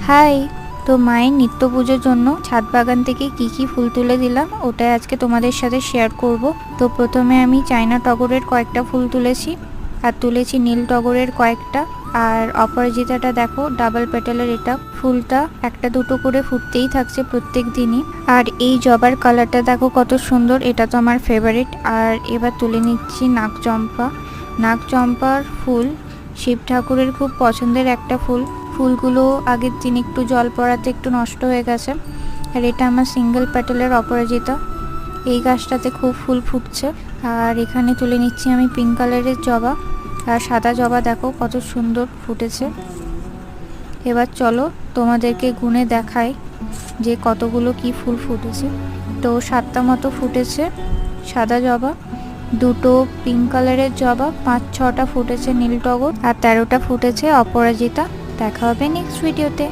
High, তো মায়ের নিত্য পুজোর জন্য ছাদ বাগান থেকে কি কি ফুল তুলে দিলাম ওটাই আজকে তোমাদের সাথে শেয়ার করব। তো প্রথমে আমি চায়না টগরের কয়েকটা ফুল তুলেছি, আর তুলেছি নীল টগরের কয়েকটা। আর অপরাজিতাটা দেখো ডাবল পেটালের, এটা ফুলটা একটা দুটো করে ফুটতেই থাকছে প্রত্যেক দিনই। আর এই জবার কালারটা দেখো কত সুন্দর, এটা তো আমার ফেভারিট। আর এবার তুলে নিচ্ছি নাগচম্পা। নাগচম্পার ফুল শিব ঠাকুরের খুব পছন্দের একটা ফুল। ফুলগুলো আগের দিন একটু জল পড়াতে একটু নষ্ট হয়ে গেছে। আর এটা আমার সিঙ্গেল পেটালের অপরাজিতা, এই গাছটাতে খুব ফুল ফুটছে। আর এখানে তুলে নিচ্ছি আমি পিঙ্ক কালারের জবা, আর সাদা জবা দেখো কত সুন্দর ফুটেছে। এবার চলো তোমাদেরকে গুনে দেখাই যে কতগুলো কি ফুল ফুটেছে। তো 7টা মতো ফুটেছে সাদা জবা, দুটো পিঙ্ক কালারের জবা, 5-6টা ফুটেছে নীল টগর, আর 13টা ফুটেছে অপরাজিতা। দেখা হবে নেক্সট ভিডিওতে।